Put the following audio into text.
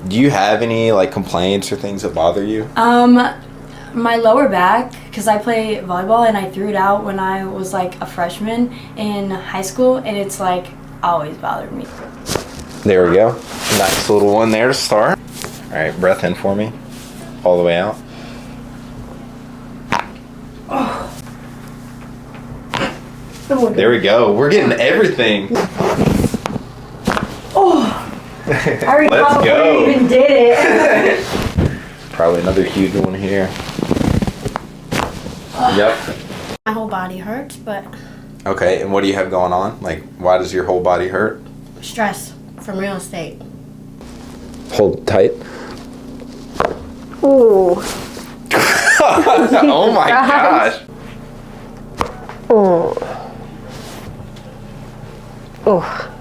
Do you have any like complaints or things that bother you? My lower back, because I play volleyball and I threw it out when I was like a freshman in high school, and it's like always bothered me. There we go. Nice little one there to start. All right, breath in for me. All the way out. There we go. We're getting everything. I already Let's probably go. even did it. Probably another huge one here. Yep. My whole body hurts, but Okay, and what do you have going on? Like, why does your whole body hurt? stress from real estate. Hold tight. Ooh. Oh my gosh. Ooh. Ooh.